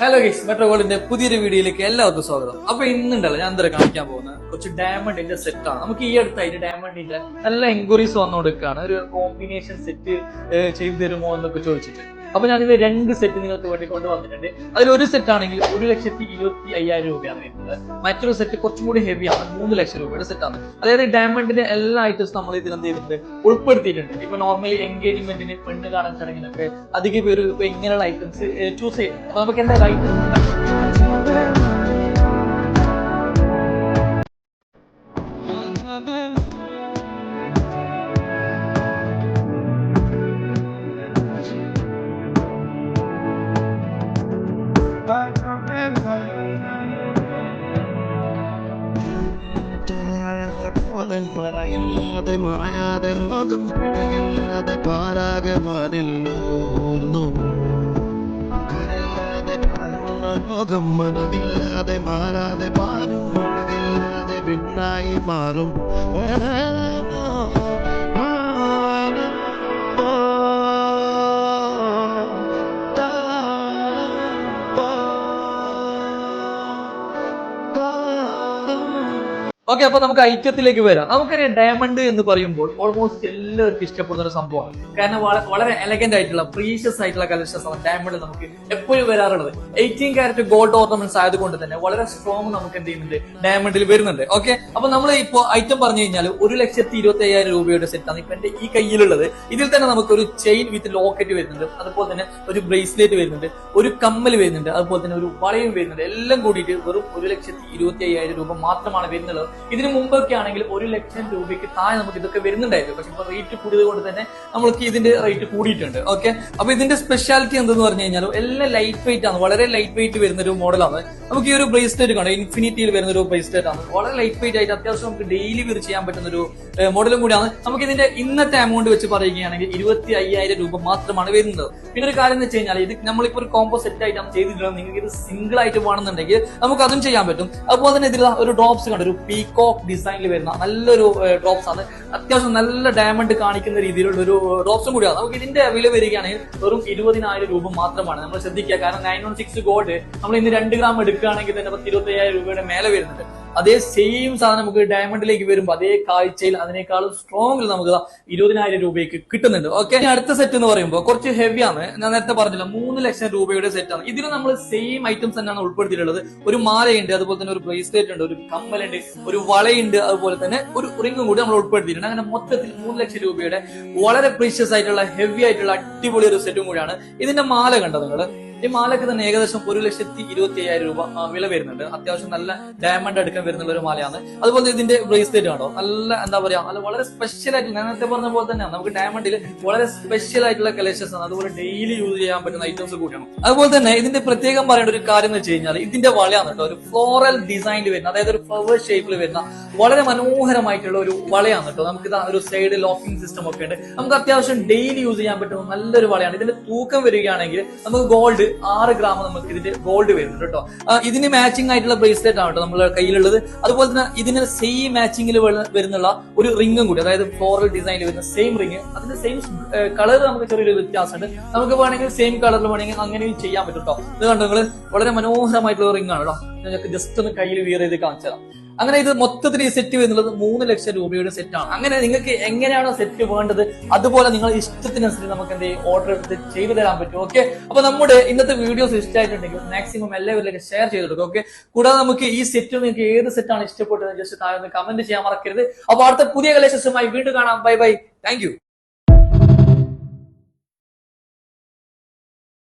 Hello guys, metro ഗോൾഡിന്റെ പുതിയൊരു വീഡിയോയിലേക്ക് എല്ലാവർക്കും സ്വാഗതം. അപ്പൊ ഇന്നുണ്ടല്ലോ ഞാൻ എന്താ കാണിക്കാൻ പോകുന്നത് കുറച്ച് ഡയമണ്ടിന്റെ സെറ്റാണ്. നമുക്ക് ഈ അടുത്തായിട്ട് ഡയമണ്ടിന്റെ നല്ല എൻക്വയറീസ് വന്നു കൊടുക്കുകയാണ്. ഒരു കോമ്പിനേഷൻ സെറ്റ് ചെയ്തു തരുമോ എന്നൊക്കെ ചോദിച്ചിട്ട്. അപ്പൊ ഞാനിത് 2 സെറ്റ് നിങ്ങൾക്ക് വേണ്ടി കൊണ്ടുവന്നിട്ടുണ്ട്. അതിലൊരു സെറ്റ് ആണെങ്കിൽ 1,25,500 രൂപയാണ് വരുന്നത്. മറ്റൊരു സെറ്റ് കുറച്ചും കൂടി ഹെവിയാണ്, 3 ലക്ഷം രൂപയുടെ സെറ്റാണ്. അതായത് ഡയമണ്ടിന്റെ എല്ലാ ഐറ്റംസും നമ്മൾ ഇതിൽ എന്ത് ചെയ്തിട്ടുണ്ട്, ഉൾപ്പെടുത്തിയിട്ടുണ്ട്. ഇപ്പൊ നോർമലി എൻഗേജ്മെന്റിന്, പെണ്ണ് കാണാൻ ചടങ്ങിനൊക്കെ അധികം പേര് ഇപ്പൊ ഇങ്ങനെയുള്ള ഐറ്റംസ് ചൂസ് ചെയ്യും. അപ്പൊ നമുക്ക് എന്താ ഐറ്റംസ് മനമില്ലാതെ മാറാതെ പിന്നായി മാറും. ഓക്കെ, അപ്പൊ നമുക്ക് ഐറ്റത്തിലേക്ക് വരാം. നമുക്കറിയാം ഡയമണ്ട് എന്ന് പറയുമ്പോൾ ഓൾമോസ്റ്റ് എല്ലാവർക്കും ഇഷ്ടപ്പെടുന്ന ഒരു സംഭവമാണ്. കാരണം വളരെ എലഗന്റ് ആയിട്ടുള്ള പ്രീഷ്യസ് ആയിട്ടുള്ള കളക്ഷൻസ് ആണ് ഡയമണ്ട് നമുക്ക് എപ്പോഴും വരാറുള്ളത്. 18 കാരറ്റ് ഗോൾഡ് ഓർണമെന്റ്സ് ആയതുകൊണ്ട് തന്നെ വളരെ സ്ട്രോങ് നമുക്ക് എന്ത് ചെയ്യുന്നുണ്ട്, ഡയമണ്ടിൽ വരുന്നുണ്ട്. ഓക്കെ, അപ്പൊ നമ്മൾ ഇപ്പോ ഐറ്റം പറഞ്ഞു കഴിഞ്ഞാൽ 1,25,500 രൂപയുടെ സെറ്റാണ് ഇപ്പൊ എന്റെ ഈ കയ്യിലുള്ളത്. ഇതിൽ തന്നെ നമുക്ക് ഒരു ചെയിൻ വിത്ത് ലോക്കറ്റ് വരുന്നുണ്ട്, അതുപോലെ തന്നെ ഒരു ബ്രേസ്ലെറ്റ് വരുന്നുണ്ട്, ഒരു കമ്മൽ വരുന്നുണ്ട്, അതുപോലെ തന്നെ ഒരു വളയും വരുന്നുണ്ട്. എല്ലാം കൂടിയിട്ട് വെറും 1,25,500 രൂപ മാത്രമാണ് വരുന്നത്. ഇതിനു മുമ്പൊക്കെ ആണെങ്കിൽ 1 ലക്ഷം രൂപയ്ക്ക് താഴെ നമുക്ക് ഇതൊക്കെ വരുന്നുണ്ടായിരുന്നു. പക്ഷെ ഇപ്പൊ റേറ്റ് കൂടിയത് കൊണ്ട് തന്നെ നമ്മൾക്ക് ഇതിന്റെ റേറ്റ് കൂടിയിട്ടുണ്ട്. ഓക്കെ, അപ്പൊ ഇതിന്റെ സ്പെഷ്യാലിറ്റി എന്തെന്ന് പറഞ്ഞു കഴിഞ്ഞാൽ എല്ലാം ലൈറ്റ് വെയിറ്റ് ആണ്, വളരെ ലൈറ്റ് വെയിറ്റ് വരുന്ന ഒരു മോഡലാണ്. നമുക്ക് ഈ ഒരു ബ്രേസ്ലെറ്റ് കാണാം, ഇൻഫിനിറ്റിയിൽ വരുന്ന ഒരു ബ്രേസ്ലെറ്റ് ആണ്. വളരെ ലൈറ്റ് വെയിറ്റ് ആയിട്ട് അത്യാവശ്യം നമുക്ക് ഡെയിലി വെയർ ചെയ്യാൻ പറ്റുന്ന ഒരു മോഡലും കൂടിയാണ്. നമുക്ക് ഇതിന്റെ ഇന്നത്തെ എമൗണ്ട് വെച്ച് പറയുകയാണെങ്കിൽ 25,000 രൂപ മാത്രമാണ് വരുന്നത്. പിന്നെ ഒരു കാര്യം എന്ന് വെച്ച് കഴിഞ്ഞാൽ ഇത് നമ്മളിപ്പോ ഒരു കോംബോ സെറ്റ് ആയിട്ടാണ് ചെയ്തിട്ടുള്ളത്. നിങ്ങൾക്ക് ഇത് സിംഗിൾ ആയിട്ട് വേണമെന്നുണ്ടെങ്കിൽ നമുക്ക് അതും ചെയ്യാൻ പറ്റും. അതുപോലെ തന്നെ ഇതിൽ ഒരു ഡ്രോപ്സ് കണ്ട് ഒരു പീകോക്ക് ഡിസൈനിൽ വരുന്ന നല്ലൊരു ഡ്രോപ്സ് ആണ്. അത്യാവശ്യം നല്ല ഡയമണ്ട് കാണിക്കുന്ന രീതിയിലുള്ള ഒരു ഡ്രോപ്സും കൂടിയാണ്. നമുക്ക് ഇതിന്റെ വില വരികയാണെങ്കിൽ വെറും 20,000 രൂപ മാത്രമാണ്. നമ്മൾ ശ്രദ്ധിക്കുക, കാരണം 916 ഗോൾഡ് നമ്മൾ ഇന്ന് 2 ഗ്രാം എടുക്കുകയാണെങ്കിൽ തന്നെ 25,000 രൂപയുടെ മേലെ വരുന്നുണ്ട്. അതേ സെയിം സാധനം നമുക്ക് ഡയമണ്ടിലേക്ക് വരുമ്പോൾ അതേ കാഴ്ചയിൽ അതിനേക്കാളും സ്ട്രോങ്ങിൽ നമുക്ക് 20,000 രൂപയ്ക്ക് കിട്ടുന്നുണ്ട്. ഓക്കെ, അടുത്ത സെറ്റ് എന്ന് പറയുമ്പോൾ കുറച്ച് ഹെവിയാണ്. ഞാൻ നേരത്തെ പറഞ്ഞില്ല, 3 ലക്ഷം രൂപയുടെ സെറ്റാണ്. ഇതിൽ നമ്മൾ സെയിം ഐറ്റംസ് തന്നെയാണ് ഉൾപ്പെടുത്തിയിട്ടുള്ളത്. ഒരു മാലയുണ്ട്, അതുപോലെ തന്നെ ഒരു ബ്രേസ്ലെറ്റ് ഉണ്ട്, ഒരു കമ്മലുണ്ട്, ഒരു വളയുണ്ട്, അതുപോലെ തന്നെ ഒരു റിംഗും കൂടി നമ്മൾ ഉൾപ്പെടുത്തിയിട്ടുണ്ട്. അങ്ങനെ മൊത്തത്തിൽ 3 ലക്ഷം രൂപയുടെ വളരെ പ്രീഷ്യസ് ആയിട്ടുള്ള ഹെവി ആയിട്ടുള്ള അടിപൊളി ഒരു സെറ്റും കൂടിയാണ്. ഇതിന്റെ മാല കണ്ടോ നിങ്ങൾ? ഈ മാലക്ക് തന്നെ ഏകദേശം 1,25,000 രൂപ വില വരുന്നുണ്ട്. അത്യാവശ്യം നല്ല ഡയമണ്ട് എടുക്കാൻ വരുന്ന ഒരു മാലയാണ്. അതുപോലെ ഇതിന്റെ ബ്രേസ്ലെറ്റ് കണ്ടോ, നല്ല എന്താ പറയാ, നല്ല വളരെ സ്പെഷ്യൽ ആയിട്ട് നേരത്തെ പറഞ്ഞ പോലെ തന്നെ നമുക്ക് ഡയമണ്ടിൽ വളരെ സ്പെഷ്യൽ ആയിട്ടുള്ള കളക്ഷൻസ് ആണ്. അതുപോലെ ഡെയിലി യൂസ് ചെയ്യാൻ പറ്റുന്ന ഐറ്റംസ് കൂടിയാണ്. അതുപോലെ തന്നെ ഇതിന്റെ പ്രത്യേകം പറയേണ്ട ഒരു കാര്യം എന്ന് വെച്ച് കഴിഞ്ഞാൽ ഇതിന്റെ വളയാണ് കേട്ടോ, ഒരു ഫ്ലോറൽ ഡിസൈനിൽ വരുന്ന, അതായത് ഒരു ഫ്ലവർ ഷേപ്പിൽ വരുന്ന വളരെ മനോഹരമായിട്ടുള്ള ഒരു വളയാണ് കേട്ടോ. നമുക്ക് ഇതാ ഒരു സൈഡ് ലോക്കിംഗ് സിസ്റ്റം ഒക്കെ ഉണ്ട്. നമുക്ക് അത്യാവശ്യം ഡെയിലി യൂസ് ചെയ്യാൻ പറ്റുന്ന നല്ലൊരു വളയാണ്. ഇതിന്റെ തൂക്കം വരികയാണെങ്കിൽ നമുക്ക് ഗോൾഡ് 6 ഗ്രാം നമുക്ക് ഇതിന്റെ ഗോൾഡ് വരുന്നുണ്ട് കേട്ടോ. ഇതിന് മാച്ചിങ് ആയിട്ടുള്ള ബ്രേസ്ലെറ്റ് ആണ് കേട്ടോ നമ്മുടെ കയ്യിലുള്ളത്. അതുപോലെ തന്നെ ഇതിന് സെയിം മാച്ചിങ്ങിൽ വരുന്നുള്ള ഒരു റിംഗും കൂടി, അതായത് ഫ്ലോറൽ ഡിസൈനിൽ വരുന്ന സെയിം റിംഗ്, അതിന്റെ സെയിം കളർ നമുക്ക് ചെറിയൊരു വ്യത്യാസമുണ്ട്. നമുക്ക് വേണമെങ്കിൽ സെയിം കളറിൽ വേണമെങ്കിൽ അങ്ങനെയും ചെയ്യാൻ പറ്റും കേട്ടോ. ഇത് കണ്ടോ നിങ്ങൾ, വളരെ മനോഹരമായിട്ടുള്ള റിംഗ് ആണ് കേട്ടോ. ഞങ്ങൾക്ക് ജസ്റ്റ് ഒന്ന് കയ്യിൽ വിയർ ചെയ്ത് കാണിച്ചു തരാം. അങ്ങനെ ഇത് മൊത്തത്തിൽ ഈ സെറ്റ് വരുന്നത് 3 ലക്ഷം രൂപയുടെ സെറ്റാണ്. അങ്ങനെ നിങ്ങൾക്ക് എങ്ങനെയാണോ സെറ്റ് വേണ്ടത് അതുപോലെ നിങ്ങൾ ഇഷ്ടത്തിനനുസരിച്ച് നമുക്ക് എന്ത് ഓർഡർ എടുത്ത് ചെയ്തു തരാൻ പറ്റും. ഓക്കെ, അപ്പൊ നമ്മുടെ ഇന്നത്തെ വീഡിയോസ് ഇഷ്ടമായിട്ടുണ്ടെങ്കിൽ മാക്സിമം എല്ലാവരിലേക്ക് ഷെയർ ചെയ്ത് കൊടുക്കും. ഓക്കെ, കൂടാതെ നമുക്ക് ഈ സെറ്റ് നിങ്ങൾക്ക് ഏത് സെറ്റാണ് ഇഷ്ടപ്പെട്ടത് ജസ്റ്റ് താഴെ കമന്റ് ചെയ്യാൻ മറക്കരുത്. അപ്പൊ അടുത്ത പുതിയ കളക്ഷൻസുമായി വീണ്ടും കാണാം. Bye bye, thank you.